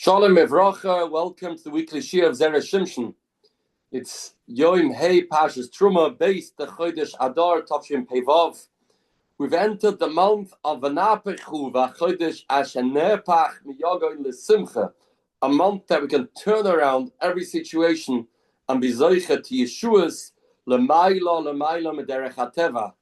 Shalom Evracha, welcome to the weekly Shir of Zera Shimshon. It's Yoim Hey Pashas Teruma, based the Chodesh Adler Tavshin Pevav. We've entered the month of Vanapechu VaChodesh Ashenepach Miyagoy L'Simcha, a month that we can turn around every situation and be Zoicha to Yeshua's L'mayla Mederech HaTeva.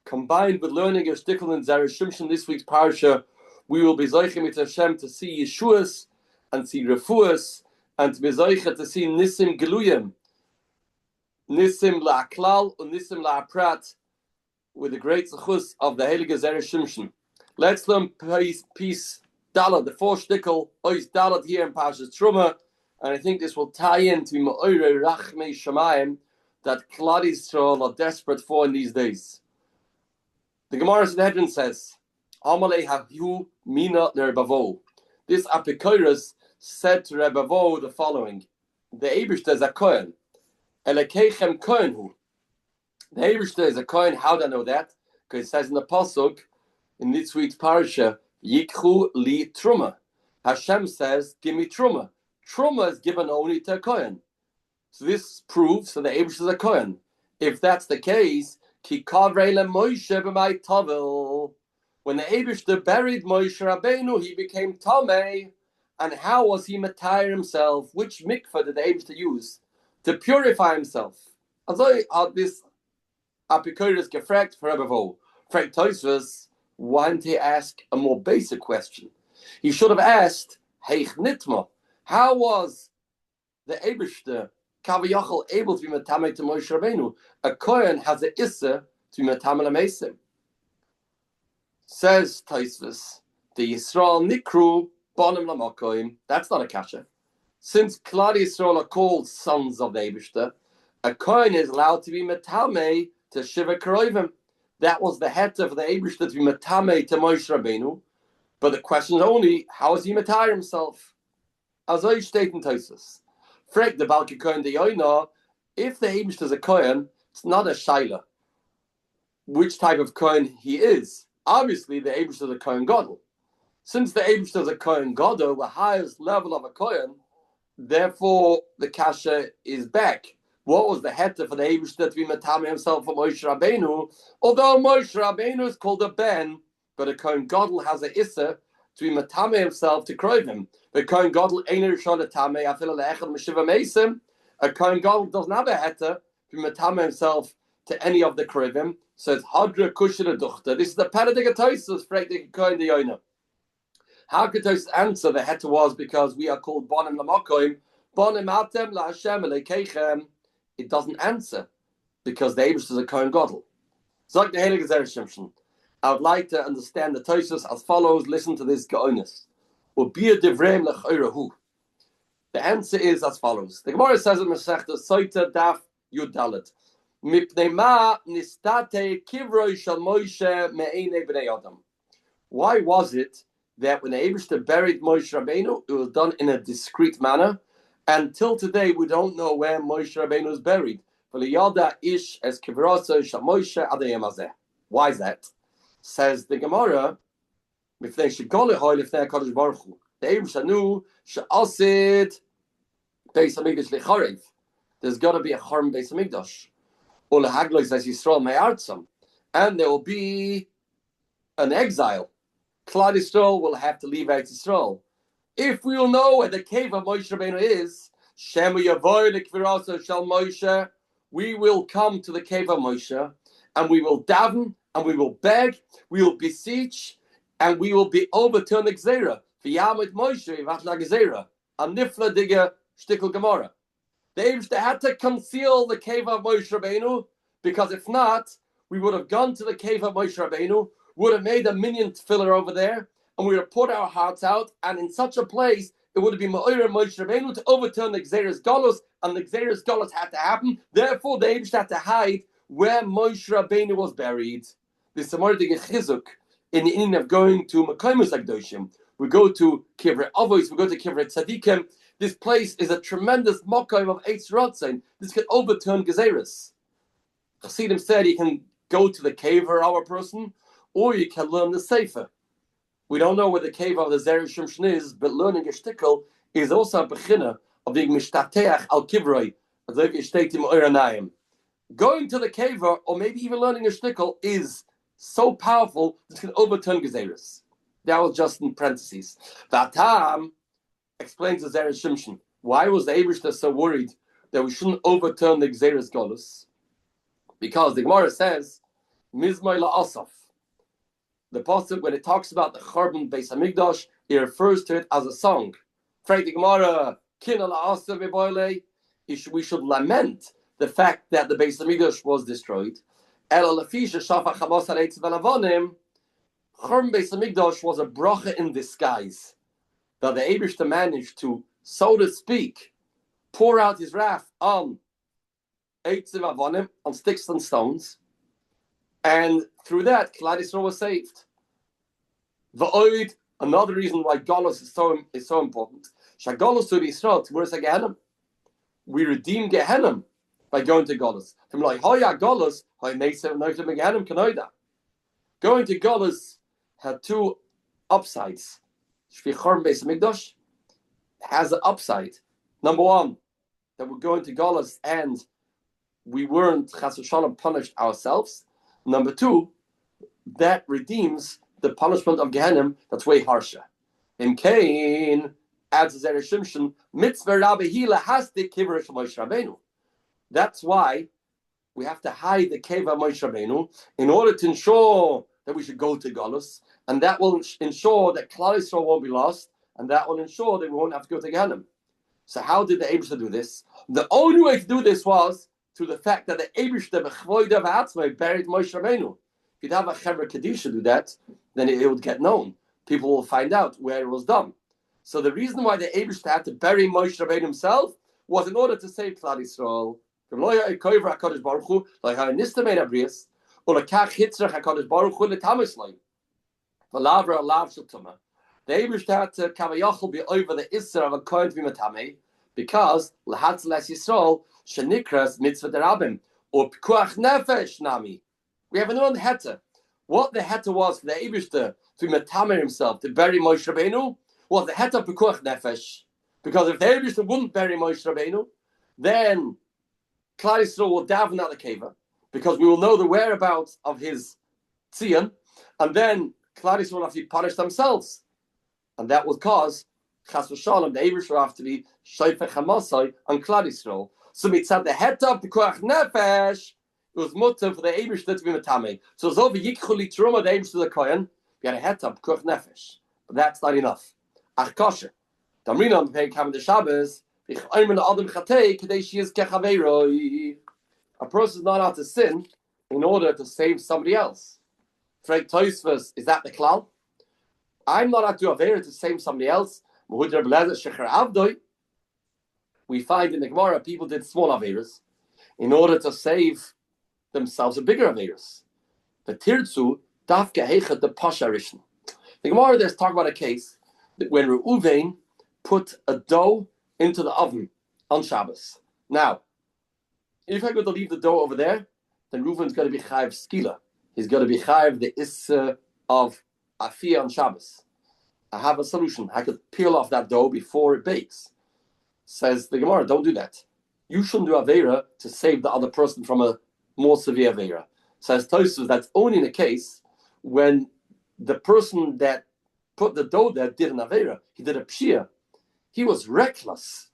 Combined with learning a shtickle in Zera Shimshon this week's parsha, we will be Zoicha mit Hashem to see Yeshua's and see Refuas, and to be Zoicha to see Nisim Geluyim, Nisim La'aklal, and Nisim La'aprat, with the great zechus of the Heilige Zera Shimshon. Let's learn piece Dalet, the fourth shtickle, Ois Dalet here in Pashas Teruma, and I think this will tie into Ma'ore Rachmei Shamayim that Klal Yisrael are desperate for in these days. The Gemara Sanhedrin says, Amalei Hahu Mina Nerbavo. This Apikoros said to Rabbi the following: the Eibishter is a Kohen. Elekechem Kohen hu. The Eibishter is a Kohen. How do I know that? Because it says in the Pasuk, in this week's parasha, Yikchu li Truma. Hashem says, give me Truma. Truma is given only to a Kohen. So this proves that the Eibishter is a Kohen. If that's the case, Ki kavrei le Moshe b'may tavel. When the Eibishter buried Moshe Rabbeinu, he became Tamei. And how was he matayr himself? Which mikvah did the Eibishter use to purify himself? Also, this Apikoros gefragt for Rabbi Fragt Tosfos, why didn't he ask a more basic question? He should have asked, Heich Nitma, how was the Eibishter Kaviyachal able to be matamei to Moshe Rabbeinu? A Kohen has an issa to be matamei l'meisim. Says Tosfos, the Yisrael Nikru Bonim Lamakoim. That's not a kasha. Since Klal Yisrael are called sons of the Eibishter, a Kohen is allowed to be metamei to Shiva Karovim. That was the heta for the Eibishter to be metamei to Moshe Rabbeinu. But the question is only, how is he metamei himself? As I state in Tosfos, Frek the Balki Kohen de Yoir, if the Eibishter is a Kohen, it's not a shaila which type of Kohen he is. Obviously, the Eibishter is a Kohen Gadol. Since the Eibishter is a Kohen Gadol, the highest level of a Kohen, therefore the kasha is back. What was the heta for the Eibishter to be matamei himself for Moshe Rabbeinu? Although Moshe Rabbeinu is called a ben, but a Kohen Gadol has a issa to be matamei himself to Krovim. The Kohen Gadol ain't a rishon tamei afil le'echad m'shiva meisim. A Kohen Gadol doesn't have a heta to be matamei himself to any of the Krovim. So it's hadra kushra duchta. This is the paradig of Tosfos, frek the Kohen de Yoir. How could Tosfos answer the heta was because we are called bonim lamakoim, bonim atem la'Hashem elekechem? It doesn't answer because the Eibishter is a Kohen Gadol. Zok the Heilige Zera Shimshon. I would like to understand the Tosfos as follows. Listen to this geonis. Ubir divreim lechoirahu. The answer is as follows. The Gemara says in Masechta Soita Daf Yud Dalet. Mipnei ma nistate kivroi shel Moshe me'einei bnei Adam. Why was it that when the Eibishter buried Moshe Rabbeinu, it was done in a discreet manner? Until today, we don't know where Moshe Rabbeinu is buried. Why is that? Says the Gemara, the Eibishter knew there's got to be a Chorm Beis Hamikdash. And there will be an exile. Klal Yisrael will have to leave Eretz Yisrael. If we will know where the cave of Moshe Rabbeinu is, we will come to the cave of Moshe, and we will daven, and we will beg, we will beseech, and we will be overturned the Gzeira. V'yamid Moshe v'atla Gzeira. A nifla digger shtickle Gemara. The Eibishter had to conceal the cave of Moshe Rabbeinu, because if not, we would have gone to the cave of Moshe Rabbeinu, would have made a minion filler over there, and we would have poured our hearts out, and in such a place, it would have been Ma'or Moshe Rabbeinu to overturn the Gzeirus Galus, and the Gzeirus Galus had to happen. Therefore, the Eibishter had to hide where Moshe Rabbeinu was buried. This is a Mordig Chizuk in the end of going to Mekaymus Agdoshim. We go to Kivrei Avos, we go to Kivrei Tzadikim. This place is a tremendous Mokayim of Eitz Ratzin. This can overturn Gzeirus. Chassidim said you can go to the cave for our person, or you can learn the Sefer. We don't know where the cave of the Zera Shimshon is, but learning a shtickle is also a beginner of the Mishtateach al Kivroi, as if you state in Oiranayim. Going to the kever, or maybe even learning a shtickle, is so powerful that it can overturn Gezeris. That was just in parentheses. Vatam explains the Zera Shimshon. Why was the Eibishter so worried that we shouldn't overturn the Gezeris Golus? Because the Gemara says, Mizmoi la'asaf. The pasuk, when it talks about the Churban Beis Hamikdash, it refers to it as a song. Frag the Gemara, Kina la'asaf v'boile. We should lament the fact that the Beis Hamikdash was destroyed. Ela lefisha shafach Hamas ha'leitz v'lavonim. Churban Beis Hamikdash was a bracha in disguise, that the Eibishter managed to, so to speak, pour out his wrath on eitzim avonim, on sticks and stones, and through that, Klal Yisrael was saved. V'oid, another reason why Golus is so important. Shagolus to Yisrael, where's the Gehenna? We redeem Gehenna by going to Golus. From like Hoya Golus, Hoy Nesev Noichim Gehenna Kanoida. Going to Golus had two upsides. Shvichorm Beis Hamikdash has an upside. Number one, that we're going to Golus and we weren't Chas v'Shalom punished ourselves. Number two, that redeems the punishment of Gehenna that's way harsher. In Cain, adds Zera Shimshon, mitzvah Rabbi Hila has the kiver of Moshe Rabbeinu. That's why we have to hide the cave of Moshe Rabbeinu in order to ensure that we should go to Golus, and that will ensure that Klal Yisrael won't be lost, and that will ensure that we won't have to go to Gehenna. So how did the Eibishter do this? The only way to do this was through the fact that the Eibishter b'chvoida v'atzmai buried Moshe Rabbeinu. If you'd have a Chevra Kedisha do that, then it would get known. People will find out where it was done. So the reason why the Eibishter had to bury Moshe Rabbeinu himself was in order to save Klal Yisrael. The Eibishter had to kavayachol be over the Isser of a Kohen v'Matame, because Lahatzeles Yisrael shenikras mitzvah derabim or pikuach nefesh nami. We have another heta. What the heta was for the Eibishter to matamer himself to bury Moshe Rabbeinu was the heta pikuach nefesh. Because if the Eibishter wouldn't bury Moshe Rabbeinu, then Klal Yisrael will daven out the keva, because we will know the whereabouts of his tzion, and then Klal Yisrael will have to be punished themselves, and that would cause Chas v'Shalom the Eibishter will have to be Shoifech Hamasai on Klal Yisrael. So mitzad the heta pikuach nefesh, it was mutter for the Eibishter to be metame. So over Yikchuli Teruma the Eibishter the Kohen, we had a hetab kuch nefesh, but that's not enough. Ach kosher, Damrina on pay kam the Shabbos. A person is not allowed to sin in order to save somebody else. Frank Toysvus, is that the klal? I'm not allowed to avera to save somebody else. We find in the Gemara people did small averas in order to save themselves a bigger averas. The tirtzu dafke hechet the pasharishn. The Gemara there's talk about a case that when Reuven put a dough into the oven on Shabbos. Now, if I'm going to leave the dough over there, then Reuven's going to be chayiv skila. He's going to be chayiv the issa of afiyah on Shabbos. I have a solution. I could peel off that dough before it bakes. Says the Gemara, don't do that. You shouldn't do avera to save the other person from a more severe avera. Says Tosfos, that's only in a case when the person that put the dough there did an avera. He did a pshia. He was reckless.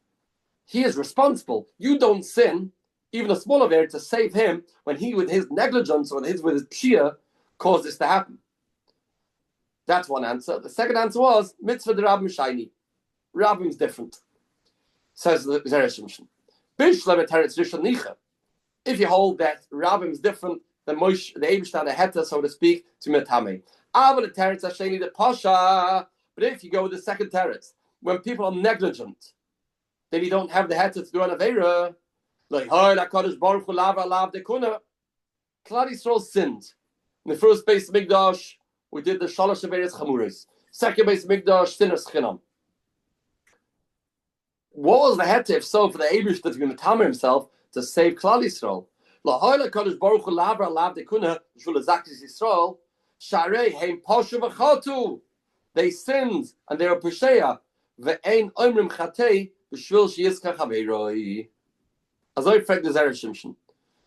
He is responsible. You don't sin, even a small avera, to save him when he, with his negligence or with his pshia, caused this to happen. That's one answer. The second answer was mitzvah derabim shiny. Rabbim's different. Says the Zera Shimshon. If you hold that Rabbim's different than Moshe, the Eibishter, the Heta, so to speak, to Metame. The teretz hasheni the pasha. But if you go with the second teretz, when people are negligent, then you don't have the Heta to do an avera. Like HaKadosh Baruch Hu lava alav dekuna. Klal Yisrael sinned. In the first Beis Hamikdash, we did the Shalosh Averes Chamuris. Second Beis Hamikdash, sinners chinam. What was the Heta, if so, for the Eibishter to be metamer himself to save Klal Yisrael? HaKadosh Baruch Hu lava alav dekuna shul zakis Yisrael. Sharei heim pashu v'chatu. They sinned and they were pesheya. ve'ein oimrim chatei b'shvil sheyiskach haveiroi. As I frag the Zera Shimshon,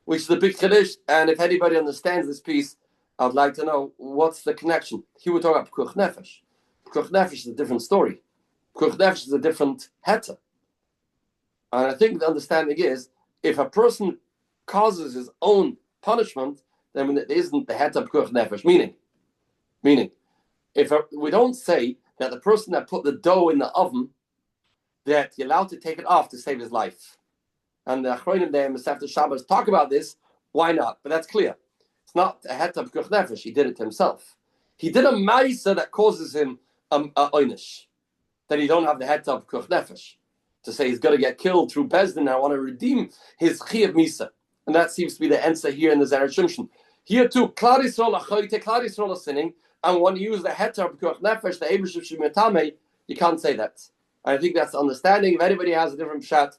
which is the big Kaddish, and if anybody understands this piece, I'd like to know what's the connection. Here we're talking about Pekuach Nefesh. Pekuach Nefesh is a different story. Pekuach Nefesh is a different heta. And I think the understanding is, if a person causes his own punishment, then it isn't the heta Pekuach Nefesh. Meaning, we don't say that the person that put the dough in the oven, that you're allowed to take it off to save his life. And the Achronim there, Masechta Shabbos, talk about this. Why not? But that's clear. It's not a heta Pekuach Nefesh. He did it himself. He did a ma'isa that causes him a oynish. That he don't have the heta Pekuach Nefesh. To say he's going to get killed through Bezdin, and I want to redeem his Chiyav Misa. And that seems to be the answer here in the Zera Shimshon. Here too, Klal Yisrael is sinning, and when you use the heta Pekuach Nefesh, the Eibush of Shemitame, you can't say that. I think that's the understanding. If anybody has a different pshat,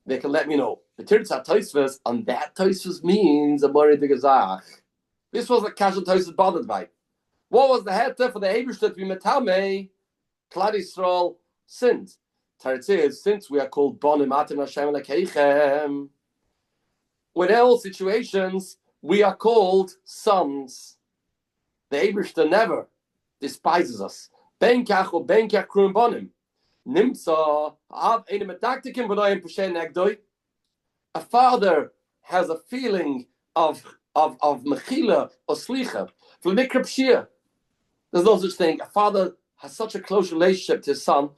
they can let me know. The Tirtzat Tosfos, and that Tosfos means a Mori de Gezach. This was the Kasha Tosfos bothered by. What was the heta for the Eibush to be Metame? Klal Yisrael sinned. Teretz is, since we are called Bonim Atim Hashem Lekeichem, in all situations we are called sons. The Eibishter never despises us. Ben kach or ben kach krum bonim. Nimsa av eine medaktikim v'noyim pushen negdoi. A father has a feeling of mechila or slicha. There's no such thing. A father has such a close relationship to his son.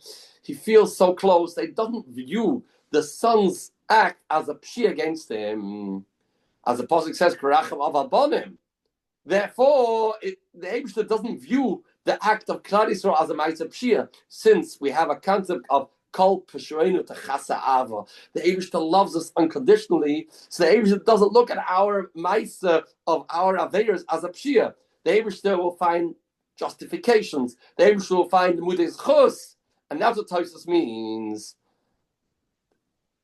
He feels so close that he doesn't view the son's act as a pshi against him. As the pasuk says, "Karachim av abonim." Therefore, the Eibishter doesn't view the act of Klal Yisrael as a ma'aser pshia, since we have a concept of kol peshuenu techasa ava. The Eibishter loves us unconditionally, so the Eibishter doesn't look at our ma'aser of our aveiros as a pshia. The Eibishter will find justifications. The Eibishter will find the mudes chus. And that's what Tosfos means.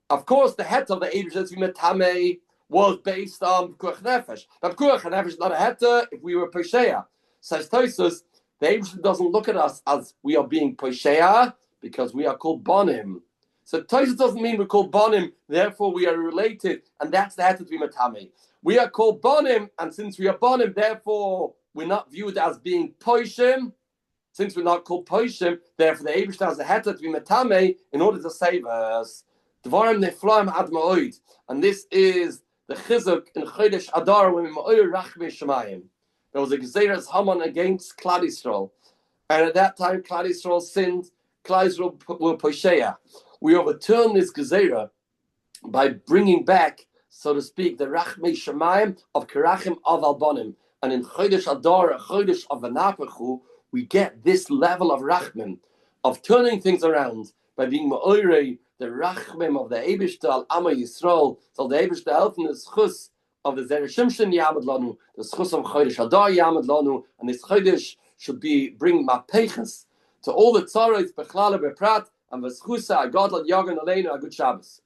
Of course, the heta of the Eibishter Metame was based on Pekuach Nefesh. But Pekuach Nefesh is not a heta if we were Posheya. Says Tosfos, the Eibishter doesn't look at us as we are being Posheya because we are called Bonim. So Tosfos doesn't mean we're called Bonim, therefore we are related, and that's the heta to be Metame. We are called Bonim, and since we are Bonim, therefore we're not viewed as being Poshim. Since we're not called Poshim, therefore the Eibishter has a heta to be Metame in order to save us. Dvarim neflaim ad ma'od. And this is the chizuk in Chodesh Adar when Ma'or Rachmei Shemayim. There was a Gezeras Haman against Klal Yisrael. And at that time, Klal Yisrael sinned. Klal Yisrael were Posheya. We overturn this Gezerah by bringing back, so to speak, the Rachmei Shemayim of Kerachim of Albonim. And in Chodesh Adar, a Chodesh of Vanapachu, we get this level of rachmim, of turning things around by being ma'orei, the rachmim of the Eibishter al Ama Yisrael. So the Eibishter helping the schus of the Zera Shimshon Yamad Lanu, the schus of Chodesh Adar Yamad Lanu, and this Chodesh should be bring mapeiches to all the tzaros bechlala beprat and v'schusa agadol yagan aleinu a good Shabbos.